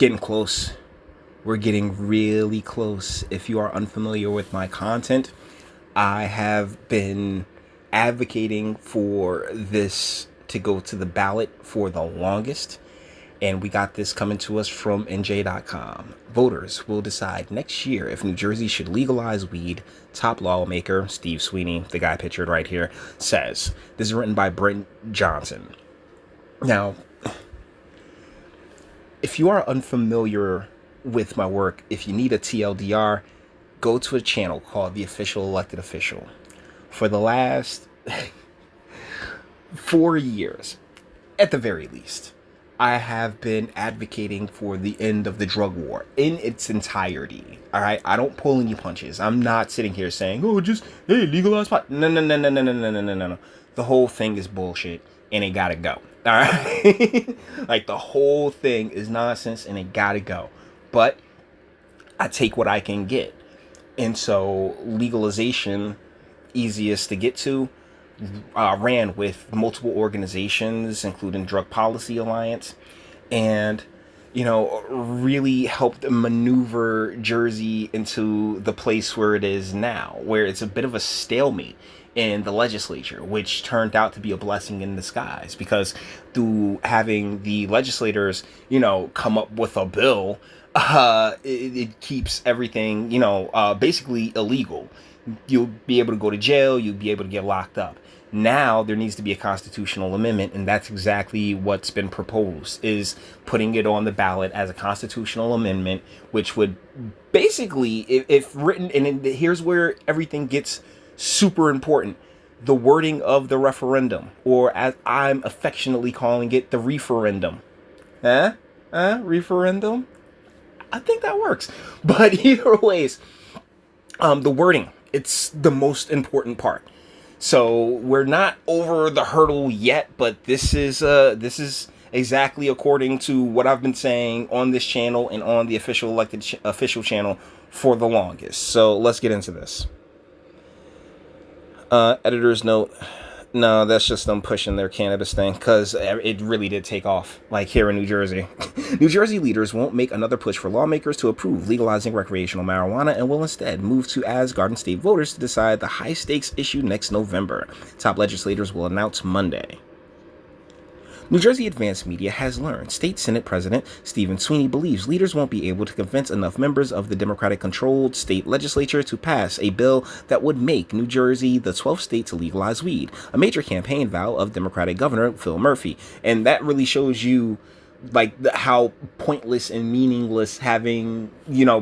Getting close. We're getting really close. If you are unfamiliar with my content, I have been advocating for this to go to the ballot for the longest. And we got this coming to us from NJ.com. Voters will decide next year if New Jersey should legalize weed. Top lawmaker Steve Sweeney, the guy pictured right here, says. This is written by Brent Johnson. Now, if you are unfamiliar with my work, if you need a TLDR, go to a channel called The Official Elected Official. For the last 4 years, at the very least, I have been advocating for the end of the drug war in its entirety. All right, I don't pull any punches. I'm not sitting here saying, "Oh, just hey, legalize pot." No, no, no, no, no, no, no, no, no, no. The whole thing is bullshit, and it gotta go. All right, like the whole thing is nonsense, and it gotta go. But I take what I can get, and so legalization, easiest to get to. Ran with multiple organizations, including Drug Policy Alliance, and really helped maneuver Jersey into the place where it is now, where it's a bit of a stalemate in the legislature, which turned out to be a blessing in disguise, because through having the legislators, come up with a bill, it keeps everything, basically illegal. You'll be able to go to jail, you'll be able to get locked up. Now there needs to be a constitutional amendment, and that's exactly what's been proposed, is putting it on the ballot as a constitutional amendment, which would basically, if written, and here's where everything gets super important, the wording of the referendum, or as I'm affectionately calling it, the referendum. Referendum? I think that works. But either ways, the wording, it's the most important part. So we're not over the hurdle yet, but this is exactly according to what I've been saying on this channel and on the official channel for the longest. So let's get into this. Editor's note. No, that's just them pushing their cannabis thing, because it really did take off, like here in New Jersey. New Jersey leaders won't make another push for lawmakers to approve legalizing recreational marijuana and will instead move to ask Garden State voters to decide the high-stakes issue next November. Top legislators will announce Monday. New Jersey Advanced Media has learned State Senate President Stephen Sweeney believes leaders won't be able to convince enough members of the Democratic-controlled state legislature to pass a bill that would make New Jersey the 12th state to legalize weed, a major campaign vow of Democratic Governor Phil Murphy. And that really shows you how pointless and meaningless having,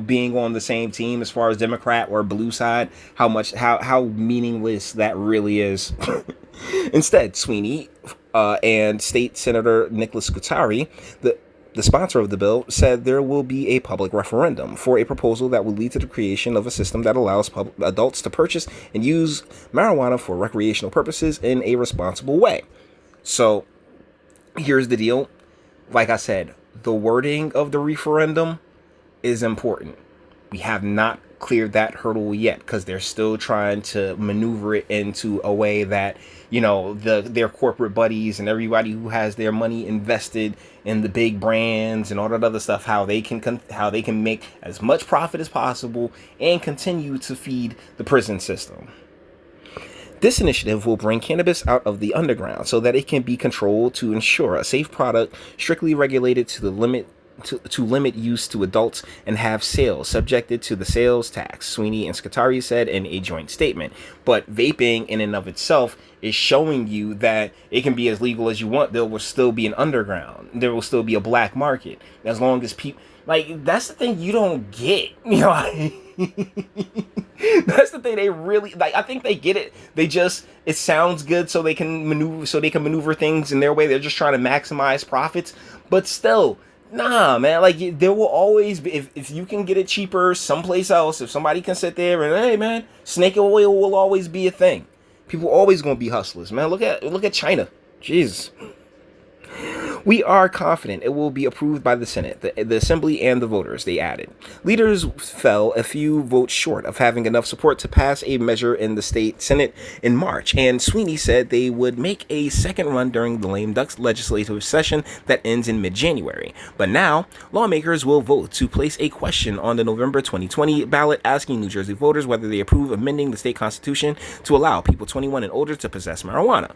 being on the same team as far as Democrat or blue side, how meaningless that really is. Instead, Sweeney and State Senator Nicholas Scutari, the sponsor of the bill, said there will be a public referendum for a proposal that will lead to the creation of a system that allows adults to purchase and use marijuana for recreational purposes in a responsible way. So here's the deal. Like I said, the wording of the referendum is important. We have not cleared that hurdle yet, because they're still trying to maneuver it into a way that, their corporate buddies and everybody who has their money invested in the big brands and all that other stuff, how they can make as much profit as possible and continue to feed the prison system. This initiative will bring cannabis out of the underground so that it can be controlled to ensure a safe product, strictly regulated to limit use to adults, and have sales subjected to the sales tax, Sweeney and Scutari said in a joint statement. But vaping in and of itself is showing you that it can be as legal as you want. There will still be an underground. There will still be a black market. As long as people, that's the thing you don't get. That's the thing they really, I think they get it. It sounds good so they can maneuver things in their way. They're just trying to maximize profits. But still, nah, man, there will always be, if you can get it cheaper someplace else, if somebody can sit there and, hey, man, snake oil will always be a thing. People always gonna be hustlers, man. Look at China. Jesus. We are confident it will be approved by the Senate, the Assembly, and the voters, they added. Leaders fell a few votes short of having enough support to pass a measure in the state Senate in March, and Sweeney said they would make a second run during the lame duck legislative session that ends in mid-January. But now, lawmakers will vote to place a question on the November 2020 ballot asking New Jersey voters whether they approve amending the state constitution to allow people 21 and older to possess marijuana.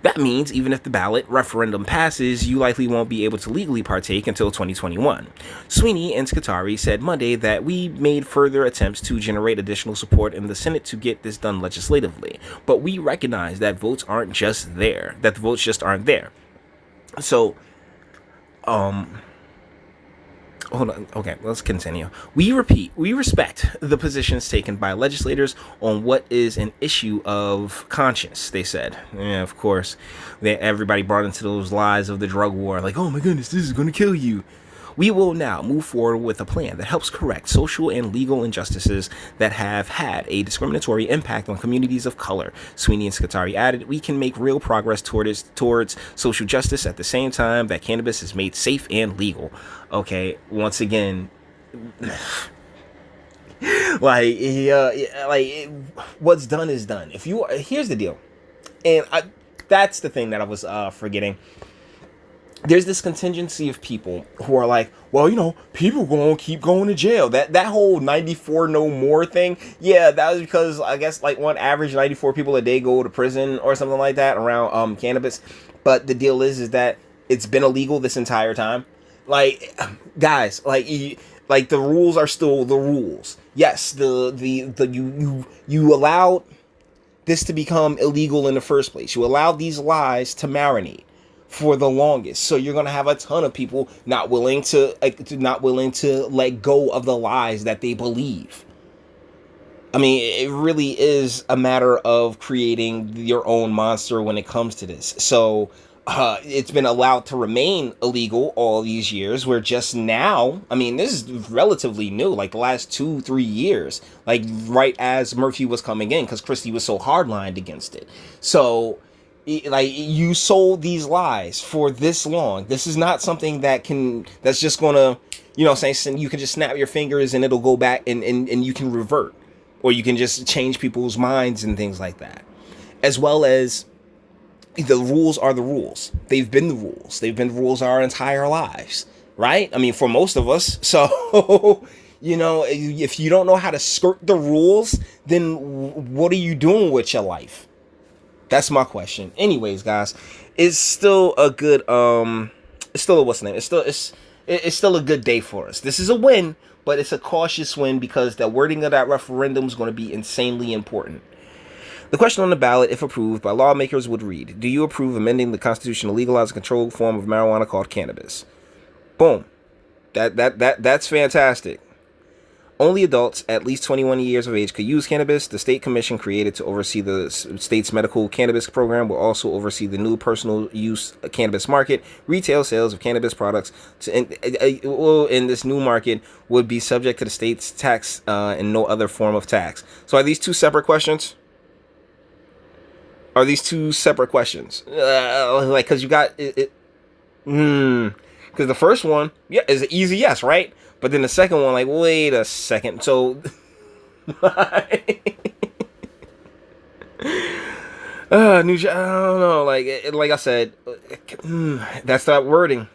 That means even if the ballot referendum passes, you likely won't be able to legally partake until 2021. Sweeney and Scutari said Monday that we made further attempts to generate additional support in the Senate to get this done legislatively, but we recognize that votes aren't just there, that the votes just aren't there. So, hold on. Okay, let's continue. We respect the positions taken by legislators on what is an issue of conscience, they said. Yeah, of course, everybody brought into those lies of the drug war, like, oh my goodness, this is going to kill you. We will now move forward with a plan that helps correct social and legal injustices that have had a discriminatory impact on communities of color. Sweeney and Scutari added, we can make real progress towards social justice at the same time that cannabis is made safe and legal. Okay, once again, what's done is done. Here's the deal, and that's the thing that I was forgetting. There's this contingency of people who are like, well, people gonna keep going to jail. That whole 94 no more thing, yeah, that was because I guess like on average 94 people a day go to prison or something like that around cannabis. But the deal is that it's been illegal this entire time. Like, guys, like the rules are still the rules. Yes, you allowed this to become illegal in the first place. You allowed these lies to marinate for the longest, so you're gonna have a ton of people not willing to let go of the lies that they believe. I mean, it really is a matter of creating your own monster when it comes to this. So it's been allowed to remain illegal all these years, where just now, I mean, this is relatively new, like the last 2-3 years, like right as Murphy was coming in, because Christie was so hardlined against it. So like, you sold these lies for this long. This is not something that's just gonna, saying you can just snap your fingers and it'll go back and you can revert, or you can just change people's minds and things like that. As well as the rules are the rules. They've been the rules. They've been the rules our entire lives, right? I mean, for most of us. So, if you don't know how to skirt the rules, then what are you doing with your life? That's my question. Anyways, guys, it's still a good it's still a good day for us. This is a win, but it's a cautious win because the wording of that referendum is going to be insanely important. The question on the ballot, if approved by lawmakers, would read, do you approve amending the Constitution to legalize a controlled form of marijuana called cannabis? Boom. That's fantastic. Only adults at least 21 years of age could use cannabis. The state commission created to oversee the state's medical cannabis program will also oversee the new personal use cannabis market. Retail sales of cannabis products in this new market would be subject to the state's tax and no other form of tax. So are these two separate questions? Because you got it. Because the first one, yeah, is an easy yes, right? But then the second one, like, wait a second. So, I don't know. Like I said, that's that wording.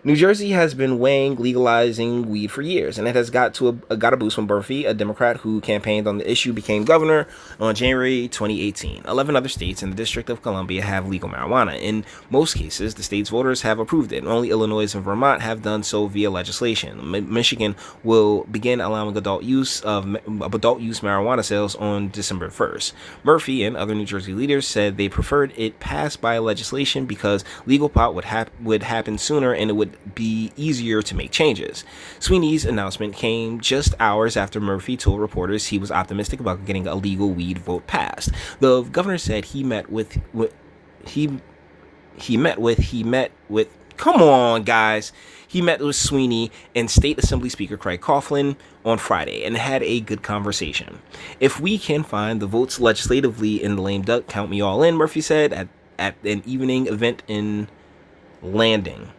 New Jersey has been weighing legalizing weed for years, and it has got a boost when Murphy, a Democrat who campaigned on the issue, became governor on January 2018. 11 other states and the District of Columbia have legal marijuana. In most cases, the state's voters have approved it. Only Illinois and Vermont have done so via legislation. Michigan will begin allowing adult use marijuana sales on December 1st. Murphy and other New Jersey leaders said they preferred it passed by legislation because legal pot would happen sooner and it would be easier to make changes. Sweeney's announcement came just hours after Murphy told reporters he was optimistic about getting a legal weed vote passed. The governor said he met with Sweeney and State Assembly Speaker Craig Coughlin on Friday and had a good conversation. If we can find the votes legislatively in the lame duck, count me all in, Murphy said. at an evening event in Landing.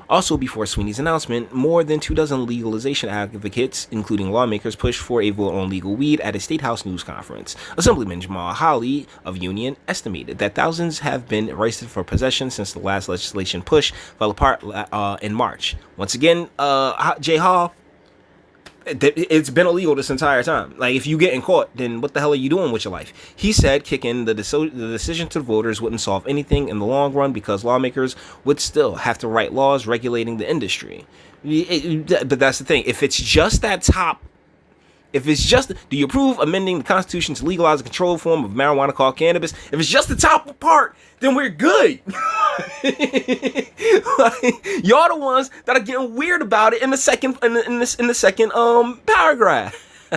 Also, before Sweeney's announcement, more than 24 legalization advocates, including lawmakers, pushed for a vote on legal weed at a State House news conference. Assemblyman Jamal Hawley of Union estimated that thousands have been arrested for possession since the last legislation push fell apart in March. Once again, Jay Hall, it's been illegal this entire time. Like, if you getting caught, then what the hell are you doing with your life? He said kicking the decision to the voters wouldn't solve anything in the long run because lawmakers would still have to write laws regulating the industry. But that's the thing. If it's just that top, do you approve amending the Constitution to legalize a controlled form of marijuana called cannabis? If it's just the top part, then we're good. Like, y'all the ones that are getting weird about it in the second paragraph.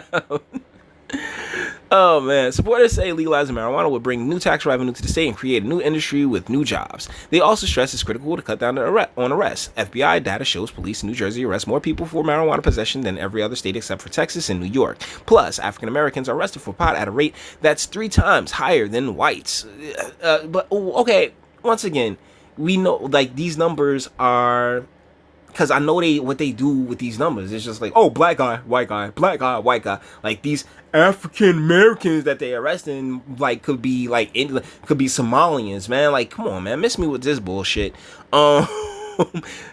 Oh man, supporters say legalizing marijuana would bring new tax revenue to the state and create a new industry with new jobs. They also stress it's critical to cut down on arrests. FBI data shows police in New Jersey arrest more people for marijuana possession than every other state except for Texas and New York. Plus, African Americans are arrested for pot at a rate that's 3 times higher than whites. Okay, once again, we know, like, these numbers are, because I know what they do with these numbers. It's just like, oh, black guy, white guy, black guy, white guy. Like, these African Americans that they arresting, like, could be Somalians, man. Like, come on, man, miss me with this bullshit.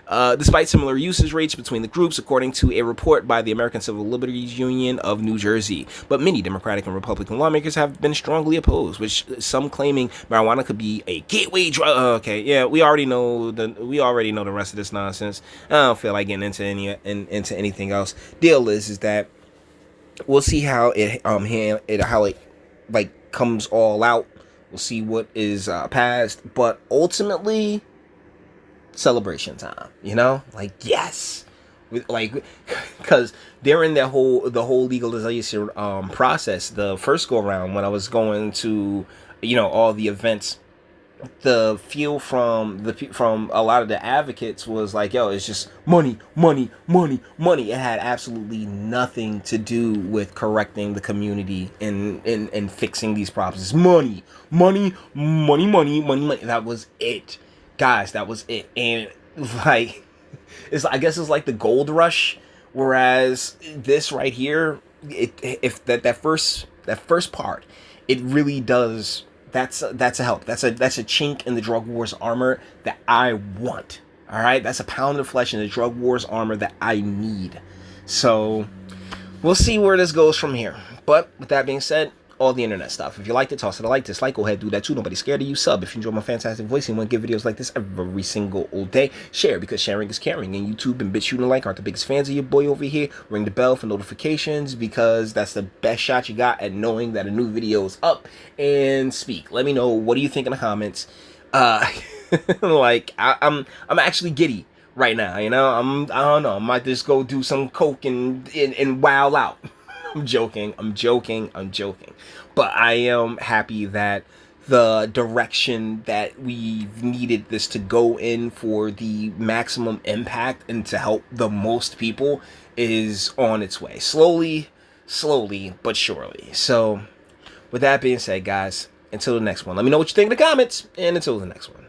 Despite similar usage rates between the groups, according to a report by the American Civil Liberties Union of New Jersey. But many Democratic and Republican lawmakers have been strongly opposed, which some claiming marijuana could be a gateway drug. Okay, yeah, we already know the rest of this nonsense. I don't feel like getting into anything else. Deal is that we'll see how it like comes all out. We'll see what is passed, but ultimately, celebration time, like, yes, because during the whole legalization process, the first go around when I was going to all the events, the feel from a lot of the advocates was like, yo, it's just money. It had absolutely nothing to do with correcting the community and fixing these problems. It's money. That was it, guys. That was it. And like, I guess it's like the gold rush, whereas this right here, that first part, it really does. That's a help. That's a chink in the drug wars armor that I want. All right, that's a pound of flesh in the drug wars armor that I need. So we'll see where this goes from here. But with that being said, all the internet stuff. If you liked it, toss it a like, dislike, go ahead, do that too. Nobody's scared of you. Sub if you enjoy my fantastic voice and want to give videos like this every single day. Share, because sharing is caring. And YouTube and BitChute and like aren't the biggest fans of your boy over here. Ring the bell for notifications, because that's the best shot you got at knowing that a new video is up. And speak. Let me know, what do you think in the comments? Like, I'm actually giddy right now. I don't know. I might just go do some coke and wow out. I'm joking. But I am happy that the direction that we've needed this to go in for the maximum impact and to help the most people is on its way. Slowly, but surely. So, with that being said, guys, until the next one, let me know what you think in the comments, and until the next one.